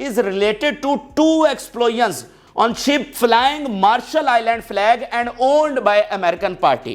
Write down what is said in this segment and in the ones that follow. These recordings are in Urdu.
is related to 2 explosions on ship flying Marshall Island flag and owned by American party।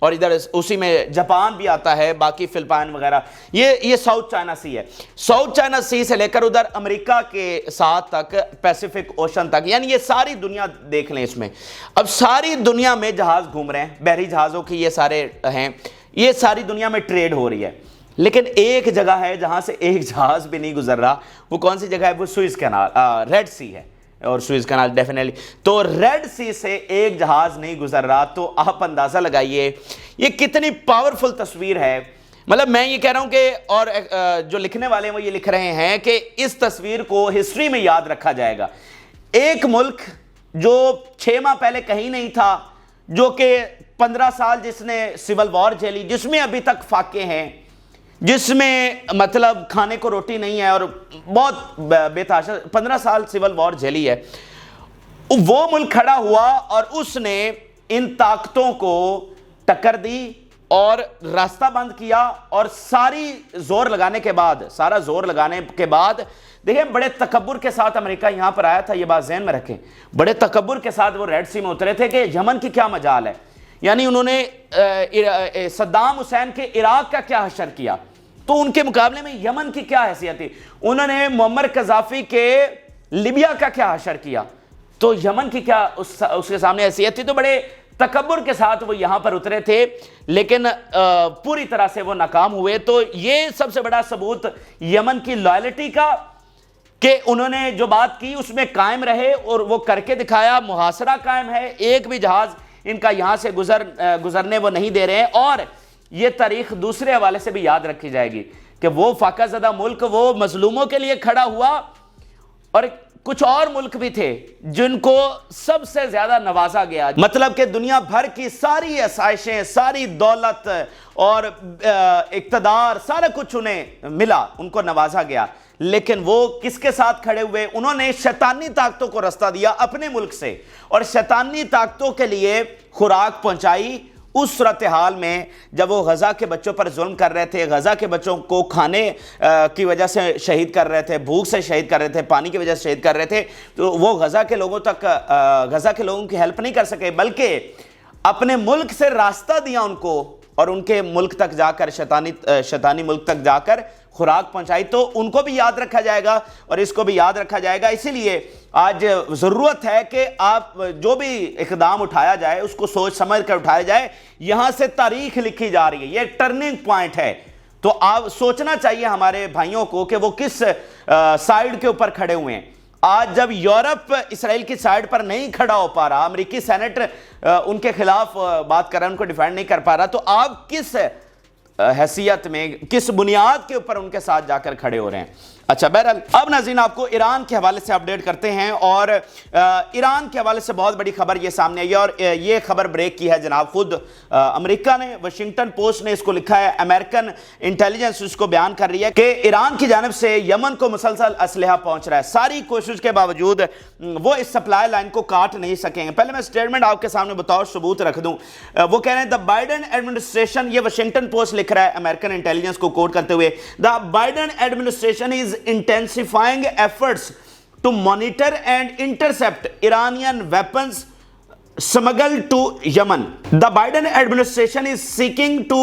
اور ادھر اسی میں جاپان بھی آتا ہے، باقی فلپائن وغیرہ، یہ ساؤتھ چائنا سی ہے، ساؤتھ چائنا سی سے لے کر ادھر امریکہ کے ساتھ تک، پیسیفک اوشن تک، یعنی یہ ساری دنیا دیکھ لیں اس میں۔ اب ساری دنیا میں جہاز گھوم رہے ہیں، بحری جہازوں کی یہ سارے ہیں، یہ ساری دنیا میں ٹریڈ ہو رہی ہے، لیکن ایک جگہ ہے جہاں سے ایک جہاز بھی نہیں گزر رہا، وہ کون سی جگہ ہے؟ وہ سوئز کینال، ریڈ سی ہے، اور سوئز کینال ڈیفینیٹلی، تو ریڈ سی سے ایک جہاز نہیں گزر رہا، تو آپ اندازہ لگائیے یہ کتنی پاورفل تصویر ہے۔ مطلب میں یہ کہہ رہا ہوں کہ، اور جو لکھنے والے ہیں وہ یہ لکھ رہے ہیں کہ اس تصویر کو ہسٹری میں یاد رکھا جائے گا۔ ایک ملک جو 6 ماہ پہلے کہیں نہیں تھا، جو کہ 15 سال جس نے سول وار جھیلی، جس میں ابھی تک فاقے ہیں، جس میں مطلب کھانے کو روٹی نہیں ہے اور بہت بے تحاشا 15 سال سول وار جھیلی ہے، وہ ملک کھڑا ہوا اور اس نے ان طاقتوں کو ٹکر دی اور راستہ بند کیا، اور سارا زور لگانے کے بعد دیکھیں بڑے تکبر کے ساتھ امریکہ یہاں پر آیا تھا، یہ بات ذہن میں رکھیں، بڑے تکبر کے ساتھ وہ ریڈ سی میں اترے تھے کہ یمن کی کیا مجال ہے، یعنی انہوں نے صدام حسین کے عراق کا کیا حشر کیا، تو ان کے مقابلے میں یمن کی کیا حیثیت تھی، انہوں نے معمر قذافی کے لیبیا کا کیا حشر کیا، تو یمن کی کیا اس کے سامنے حیثیت تھی، تو بڑے تکبر کے ساتھ وہ یہاں پر اترے تھے، لیکن پوری طرح سے وہ ناکام ہوئے۔ تو یہ سب سے بڑا ثبوت یمن کی لائلٹی کا، کہ انہوں نے جو بات کی اس میں قائم رہے اور وہ کر کے دکھایا، محاصرہ قائم ہے، ایک بھی جہاز ان کا یہاں سے گزرنے وہ نہیں دے رہے ہیں، اور یہ تاریخ دوسرے حوالے سے بھی یاد رکھی جائے گی کہ وہ فاقہ زدہ ملک، وہ مظلوموں کے لیے کھڑا ہوا، اور کچھ اور ملک بھی تھے جن کو سب سے زیادہ نوازا گیا، مطلب کہ دنیا بھر کی ساری آسائشیں، ساری دولت اور اقتدار، سارا کچھ انہیں ملا، ان کو نوازا گیا، لیکن وہ کس کے ساتھ کھڑے ہوئے؟ انہوں نے شیطانی طاقتوں کو رستہ دیا اپنے ملک سے، اور شیطانی طاقتوں کے لیے خوراک پہنچائی اس صورتحال میں جب وہ غزہ کے بچوں پر ظلم کر رہے تھے، غزہ کے بچوں کو کھانے کی وجہ سے شہید کر رہے تھے، بھوک سے شہید کر رہے تھے، پانی کی وجہ سے شہید کر رہے تھے، تو وہ غزہ کے لوگوں کی ہیلپ نہیں کر سکے، بلکہ اپنے ملک سے راستہ دیا ان کو، اور ان کے ملک تک جا کر شیطانی ملک تک جا کر خوراک پہنچائی۔ تو ان کو بھی یاد رکھا جائے گا اور اس کو بھی یاد رکھا جائے گا۔ اسی لیے آج ضرورت ہے کہ آپ جو بھی اقدام اٹھایا جائے اس کو سوچ سمجھ کر اٹھایا جائے، یہاں سے تاریخ لکھی جا رہی ہے، یہ ٹرننگ پوائنٹ ہے، تو آپ سوچنا چاہیے ہمارے بھائیوں کو کہ وہ کس سائیڈ کے اوپر کھڑے ہوئے ہیں۔ آج جب یورپ اسرائیل کی سائیڈ پر نہیں کھڑا ہو پا رہا، امریکی سینٹ ان کے خلاف بات کر رہا ہے، ان کو ڈیفینڈ نہیں کر پا رہا، تو آپ کس حیثیت میں، کس بنیاد کے اوپر ان کے ساتھ جا کر کھڑے ہو رہے ہیں؟ اچھا بہرحال اب ناظرین آپ کو ایران کے حوالے سے اپڈیٹ کرتے ہیں، اور ایران کے حوالے سے بہت بڑی خبر یہ سامنے آئی ہے، اور یہ خبر بریک کی ہے جناب خود امریکہ نے، واشنگٹن پوسٹ نے اس کو لکھا ہے، امریکن انٹیلیجنس اس کو بیان کر رہی ہے کہ ایران کی جانب سے یمن کو مسلسل اسلحہ پہنچ رہا ہے، ساری کوشش کے باوجود وہ اس سپلائی لائن کو کاٹ نہیں سکیں گے۔ پہلے میں سٹیٹمنٹ آپ کے سامنے بطور ثبوت رکھ دوں، وہ کہہ رہے ہیں دا بائیڈن ایڈمنسٹریشن، یہ واشنگٹن پوسٹ لکھ رہا ہے امریکن انٹیلیجنس کو کوٹ کرتے ہوئے، the Biden administration is intensifying efforts to monitor and intercept Iranian weapons smuggled to Yemen. The Biden administration is seeking to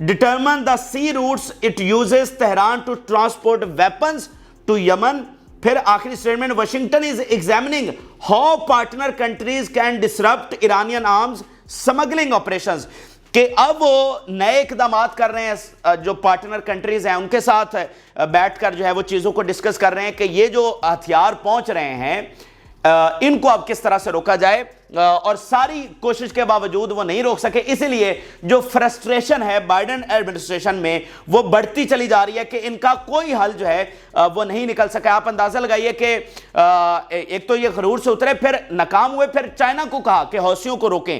determine the sea routes it uses Tehran to transport weapons to Yemen. پھر آخری statement, Washington is examining how partner countries can disrupt Iranian arms smuggling operations. کہ اب وہ نئے اقدامات کر رہے ہیں، جو پارٹنر کنٹریز ہیں ان کے ساتھ بیٹھ کر جو ہے وہ چیزوں کو ڈسکس کر رہے ہیں کہ یہ جو ہتھیار پہنچ رہے ہیں ان کو اب کس طرح سے روکا جائے، اور ساری کوشش کے باوجود وہ نہیں روک سکے، اسی لیے جو فرسٹریشن ہے بائیڈن ایڈمنسٹریشن میں وہ بڑھتی چلی جا رہی ہے کہ ان کا کوئی حل جو ہے وہ نہیں نکل سکا۔ آپ اندازہ لگائیے کہ ایک تو یہ غرور سے اترے، پھر ناکام ہوئے، پھر چائنا کو کہا کہ حوثیوں کو روکیں،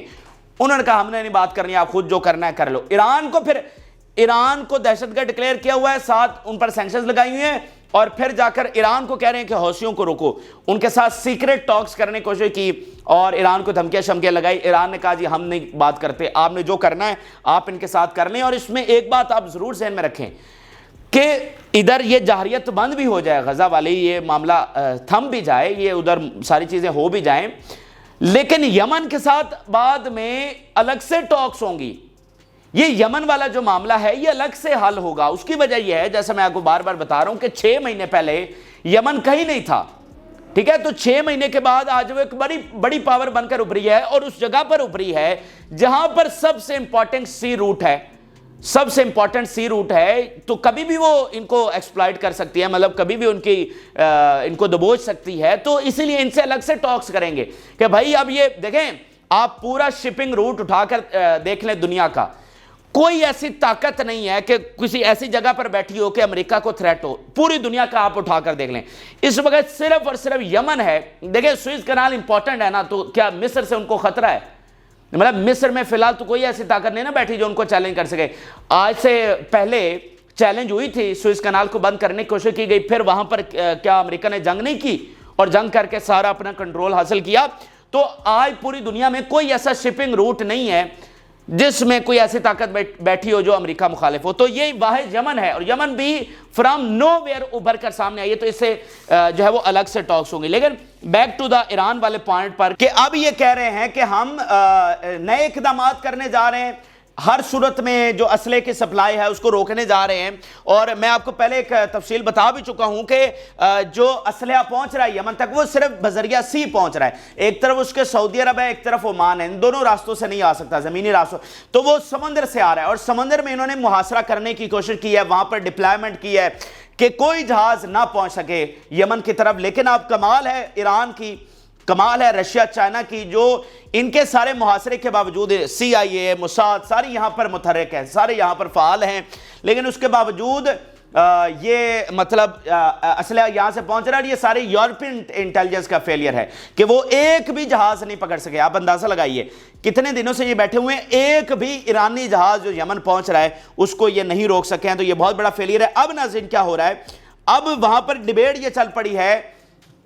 انہوں نے کہا ہم نے نہیں بات کرنی، آپ خود جو کرنا ہے کر لو۔ ایران کو دہشت گرد ڈکلیئر کیا ہوا ہے، ساتھ ان پر سینکشنز لگائی ہوئی ہیں، اور پھر جا کر ایران کو کہہ رہے ہیں کہ حوثیوں کو روکو، ان کے ساتھ سیکریٹ ٹاکس کرنے کی کوشش کی اور ایران کو دھمکیاں شمکیاں لگائی۔ ایران نے کہا جی ہم نہیں بات کرتے، آپ نے جو کرنا ہے آپ ان کے ساتھ کر لیں۔ اور اس میں ایک بات آپ ضرور ذہن میں رکھیں کہ ادھر یہ جارحیت بند بھی ہو جائے، غزہ والی یہ معاملہ تھم بھی جائے، یہ ادھر ساری چیزیں ہو بھی جائیں، لیکن یمن کے ساتھ بعد میں الگ سے ٹاکس ہوں گی، یہ یمن والا جو معاملہ ہے یہ الگ سے حل ہوگا. اس کی وجہ یہ ہے, جیسا میں آپ کو بار بار بتا رہا ہوں, کہ 6 مہینے پہلے یمن کہیں نہیں تھا, ٹھیک ہے. تو 6 مہینے کے بعد آج وہ ایک بڑی پاور بن کر ابھری ہے, اور اس جگہ پر ابھری ہے جہاں پر سب سے امپورٹنٹ سی روٹ ہے, سب سے امپورٹنٹ سی روٹ ہے. تو کبھی بھی وہ ان کو ایکسپلائٹ کر سکتی ہے, مطلب کبھی بھی ان کو دبوچ سکتی ہے. تو اسی لیے ان سے الگ سے ٹاکس کریں گے کہ بھائی اب یہ دیکھیں, آپ پورا شپنگ روٹ اٹھا کر دیکھ لیں دنیا کا, کوئی ایسی طاقت نہیں ہے کہ کسی ایسی جگہ پر بیٹھی ہو کہ امریکہ کو تھریٹ ہو. پوری دنیا کا آپ اٹھا کر دیکھ لیں, اس وقت صرف اور صرف یمن ہے. دیکھیں سوئز کنال امپورٹنٹ ہے نا, تو کیا مصر سے ان کو خطرہ ہے؟ مطلب مصر میں فی الحال تو کوئی ایسی طاقت نہیں نا بیٹھی جو ان کو چیلنج کر سکے. آج سے پہلے چیلنج ہوئی تھی, سوئز کنال کو بند کرنے کی کوشش کی گئی, پھر وہاں پر کیا امریکہ نے جنگ نہیں کی اور جنگ کر کے سارا اپنا کنٹرول حاصل کیا. تو آج پوری دنیا میں کوئی ایسا شپنگ روٹ نہیں ہے جس میں کوئی ایسی طاقت بیٹھی ہو جو امریکہ مخالف ہو. تو یہ واحد یمن ہے, اور یمن بھی فرام نو ویئر ابھر کر سامنے آئی ہے. تو اس سے جو ہے وہ الگ سے ٹاکس ہوں گی. لیکن بیک ٹو دا ایران والے پوائنٹ پر, کہ اب یہ کہہ رہے ہیں کہ ہم نئے اقدامات کرنے جا رہے ہیں, ہر صورت میں جو اسلحے کی سپلائی ہے اس کو روکنے جا رہے ہیں. اور میں آپ کو پہلے ایک تفصیل بتا بھی چکا ہوں کہ جو اسلحہ پہنچ رہا ہے یمن تک وہ صرف بذریعہ سی پہنچ رہا ہے. ایک طرف اس کے سعودی عرب ہے, ایک طرف عمان ہے, ان دونوں راستوں سے نہیں آ سکتا, زمینی راستوں. تو وہ سمندر سے آ رہا ہے, اور سمندر میں انہوں نے محاصرہ کرنے کی کوشش کی ہے, وہاں پر ڈپلائمنٹ کی ہے کہ کوئی جہاز نہ پہنچ سکے یمن کی طرف. لیکن اب کمال ہے ایران کی, کمال ہے رشیا چائنا کی, جو ان کے سارے محاصرے کے باوجود CIA موساد ساری یہاں پر متحرک ہے, سارے یہاں پر فعال ہیں, لیکن اس کے باوجود یہ مطلب اسلحہ یہاں سے پہنچ رہا ہے. یہ سارے یورپین انٹیلیجنس کا فیلئر ہے کہ وہ ایک بھی جہاز نہیں پکڑ سکے. آپ اندازہ لگائیے کتنے دنوں سے یہ بیٹھے ہوئے ہیں, ایک بھی ایرانی جہاز جو یمن پہنچ رہا ہے اس کو یہ نہیں روک سکے ہیں. تو یہ بہت بڑا فیلئر ہے. اب ناظرین کیا ہو رہا ہے, اب وہاں پر ڈیبیٹ یہ چل پڑی ہے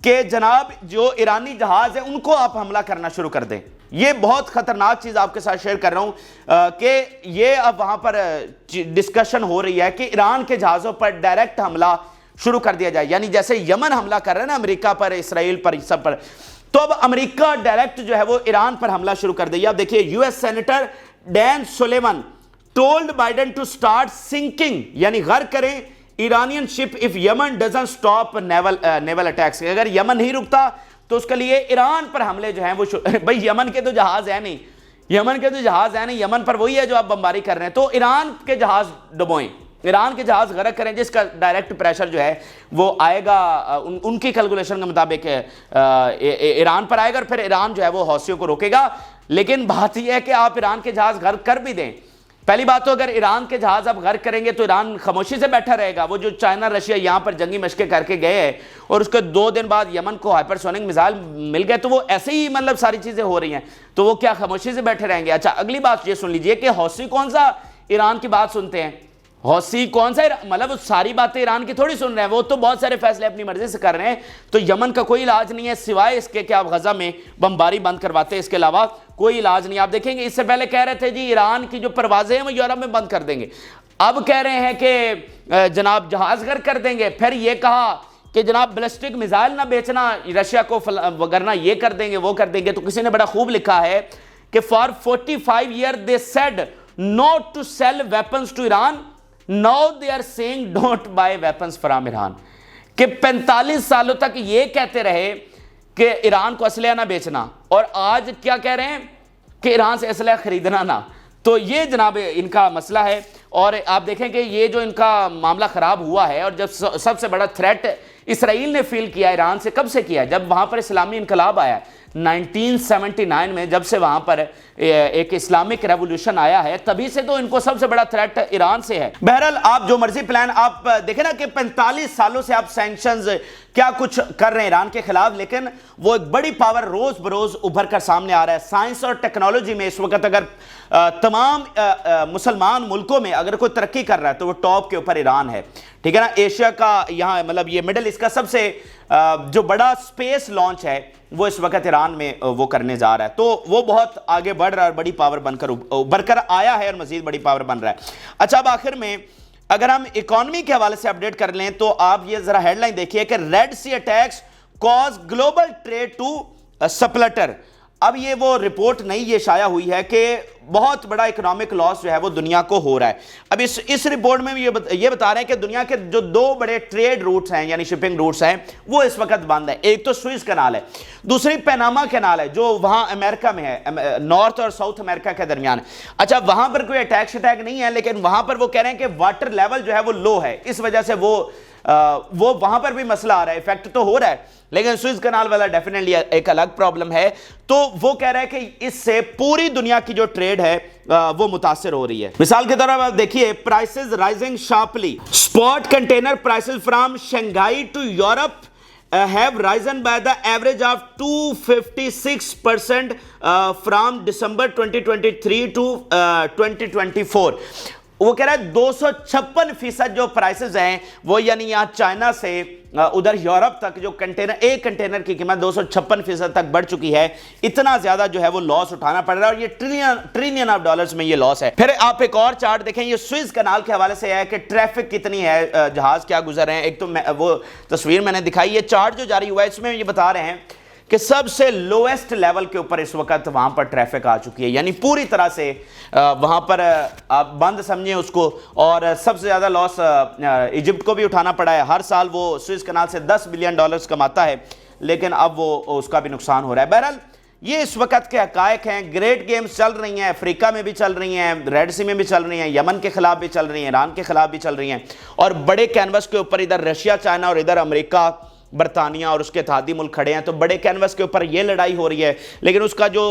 کہ جناب جو ایرانی جہاز ہیں ان کو آپ حملہ کرنا شروع کر دیں. یہ بہت خطرناک چیز آپ کے ساتھ شیئر کر رہا ہوں کہ یہ اب وہاں پر ڈسکشن ہو رہی ہے کہ ایران کے جہازوں پر ڈائریکٹ حملہ شروع کر دیا جائے. یعنی جیسے یمن حملہ کر رہے ہیں نا امریکہ پر, اسرائیل پر, سب پر, تو اب امریکہ ڈائریکٹ جو ہے وہ ایران پر حملہ شروع کر دیا. اب دیکھیے US senator Dan Sullivan told Biden to start sinking, یعنی غرق کریں Iranian ship off Yemen doesn't stop naval attacks. اگر یمن نہیں رکتا تو اس کے لیے ایران پر حملے جو ہیں وہ بھئی یمن کے تو جہاز ہے نہیں, یمن کے تو جہاز ہے نہیں, یمن پر وہی ہے جو آپ بمباری کر رہے ہیں. تو ایران کے جہاز ڈبوئیں, ایران کے جہاز غرق کریں, جس کا ڈائریکٹ پریشر جو ہے وہ آئے گا ان کی کیلکولیشن کے مطابق ایران پر آئے گا, اور پھر ایران جو ہے وہ حوثیوں کو روکے گا. لیکن بات یہ ہے کہ آپ ایران کے جہاز غرق کر بھی دیں, پہلی بات تو اگر ایران کے جہاز اب غرق کریں گے تو ایران خاموشی سے بیٹھا رہے گا. وہ جو چائنا رشیا یہاں پر جنگی مشقیں کر کے گئے ہیں اور اس کے 2 دن بعد یمن کو ہائپر سونک میزائل مل گئے, تو وہ ایسے ہی مطلب ساری چیزیں ہو رہی ہیں, تو وہ کیا خاموشی سے بیٹھے رہیں گے؟ اچھا اگلی بات یہ سن لیجئے کہ حوثی کون سا ایران کی بات سنتے ہیں, حوثی کون سا مطلب ساری باتیں ایران کی تھوڑی سن رہے ہیں, وہ تو بہت سارے فیصلے اپنی مرضی سے کر رہے ہیں. تو یمن کا کوئی علاج نہیں ہے سوائے اس کے کہ آپ غزہ میں بمباری بند کرواتے ہیں, اس کے علاوہ کوئی علاج نہیں. آپ دیکھیں گے اس سے پہلے کہہ رہے تھے جی ایران کی جو پروازیں ہیں وہ یورپ میں بند کر دیں گے, اب کہہ رہے ہیں کہ جناب جہاز غرق کر دیں گے. پھر یہ کہا کہ جناب بیلسٹک میزائل نہ بیچنا رشیا کو, وگرنہ یہ کر دیں گے وہ کر دیں گے. تو کسی نے بڑا خوب لکھا ہے کہ for 45 years they said not to sell weapons to Iran, now they are saying don't buy weapons from Iran. کہ 45 سالوں تک یہ کہتے رہے کہ ایران کو اسلحہ نہ بیچنا, اور آج کیا کہہ رہے ہیں کہ ایران سے اسلحہ خریدنا نہ. تو یہ جناب ان کا مسئلہ ہے. اور آپ دیکھیں کہ یہ جو ان کا معاملہ خراب ہوا ہے, اور جب سب سے بڑا تھریٹ اسرائیل نے فیل کیا ایران سے, کب سے کیا؟ جب وہاں پر اسلامی انقلاب آیا 1979 میں, جب سے وہاں پر ایک اسلامک ریولوشن آیا ہے, تبھی سے تو ان کو سب سے بڑا تھریٹ ایران سے ہے. بہرحال آپ جو مرضی پلان, آپ دیکھیں نا کہ 45 سالوں سے آپ سینکشنز کیا کچھ کر رہے ہیں ایران کے خلاف, لیکن وہ ایک بڑی پاور روز بروز ابھر کر سامنے آ رہا ہے. سائنس اور ٹیکنالوجی میں اس وقت اگر تمام مسلمان ملکوں میں اگر کوئی ترقی کر رہا ہے تو وہ ٹاپ کے اوپر ایران ہے, ٹھیک ہے نا. ایشیا کا یہاں مطلب یہ مڈل ایسٹ کا سب سے جو بڑا سپیس لانچ ہے وہ اس وقت ایران میں وہ کرنے جا رہا ہے. تو وہ بہت آگے بڑھ رہا ہے اور بڑی پاور بن کر ابھر کر آیا ہے, اور مزید بڑی پاور بن رہا ہے. اچھا اب آخر میں اگر ہم اکانومی کے حوالے سے اپڈیٹ کر لیں تو آپ یہ ذرا ہیڈ لائن دیکھیے کہ Red Sea attacks cause global trade to splutter. اب یہ وہ رپورٹ نہیں یہ شائع ہوئی ہے کہ بہت بڑا اکنامک لاس جو ہے وہ دنیا کو ہو رہا ہے. اب اس رپورٹ میں یہ بتا رہے ہیں کہ دنیا کے جو 2 بڑے ٹریڈ روٹس ہیں یعنی شپنگ روٹس ہیں وہ اس وقت بند ہیں. ایک تو سوئز کنال ہے, دوسری پیناما کنال ہے جو وہاں امریکہ میں ہے, نارتھ اور ساؤتھ امریکہ کے درمیان. اچھا وہاں پر کوئی اٹیک نہیں ہے, لیکن وہاں پر وہ کہہ رہے ہیں کہ واٹر لیول جو ہے وہ لو ہے, اس وجہ سے وہ وہاں پر بھی مسئلہ آ رہا ہے, افیکٹ تو ہو رہا ہے, لیکن سوئز کنال والا ڈیفینیٹلی ایک الگ پرابلم ہے. تو وہ کہہ رہا ہے کہ اس سے پوری دنیا کی جو ٹریڈ ہے وہ متاثر ہو رہی ہے. مثال کے طور پر آپ دیکھیے prices rising sharply, spot container prices from Shanghai to Europe have risen by the average of 256% from December 2023 to 2024. وہ کہہ رہا ہے 256% جو پرائسز ہیں وہ یعنی یہاں چائنا سے ادھر یورپ تک جو ایک کنٹینر کی قیمت 256% تک بڑھ چکی ہے. اتنا زیادہ جو ہے وہ لاس اٹھانا پڑ رہا ہے, اور یہ ٹریلین آف ڈالرز میں یہ لاس ہے. پھر آپ ایک اور چارٹ دیکھیں, یہ سوئز کنال کے حوالے سے ہے کہ ٹریفک کتنی ہے, جہاز کیا گزر رہے ہیں. ایک تو وہ تصویر میں نے دکھائی, یہ چارٹ جو جاری ہوا ہے اس میں یہ بتا رہے ہیں کہ سب سے لویسٹ لیول کے اوپر اس وقت وہاں پر ٹریفک آ چکی ہے, یعنی پوری طرح سے وہاں پر آپ بند سمجھیں اس کو. اور سب سے زیادہ لاس ایجپٹ کو بھی اٹھانا پڑا ہے. ہر سال وہ سوئز کنال سے $10 بلین کماتا ہے, لیکن اب وہ اس کا بھی نقصان ہو رہا ہے. بہرحال یہ اس وقت کے حقائق ہیں. گریٹ گیمز چل رہی ہیں, افریقہ میں بھی چل رہی ہیں, ریڈ سی میں بھی چل رہی ہیں, یمن کے خلاف بھی چل رہی ہیں, ایران کے خلاف بھی چل رہی ہیں, اور بڑے کینوس کے اوپر ادھر رشیا چائنا اور ادھر امریکہ برطانیہ اور اس کے اتحادی ملک کھڑے ہیں. تو بڑے کینوس کے اوپر یہ لڑائی ہو رہی ہے, لیکن اس کا جو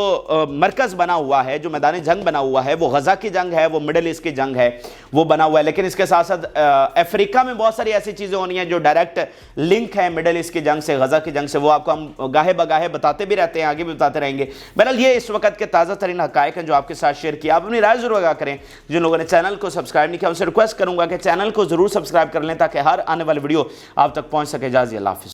مرکز بنا ہوا ہے, جو میدان جنگ بنا ہوا ہے, وہ غزہ کی جنگ ہے, وہ مڈل ایسٹ کی جنگ ہے, وہ بنا ہوا ہے. لیکن اس کے ساتھ ساتھ افریقہ میں بہت ساری ایسی چیزیں ہونی ہیں جو ڈائریکٹ لنک ہے مڈل ایسٹ کی جنگ سے, غزہ کی جنگ سے. وہ آپ کو ہم گاہے بگاہے بتاتے بھی رہتے ہیں, آگے بھی بتاتے رہیں گے. بہرحال یہ اس وقت کے تازہ ترین حقائق ہیں جو آپ کے ساتھ شیئر کیا. آپ اپنی رائے ضرور آگاہ کریں. جن لوگوں نے چینل کو سبسکرائب نہیں کیا ان سے ریکویسٹ کروں گا کہ چینل کو ضرور سبسکرائب کر لیں تاکہ ہر آنے والی ویڈیو آپ تک پہنچ سکے. اجازت, اللہ حافظ.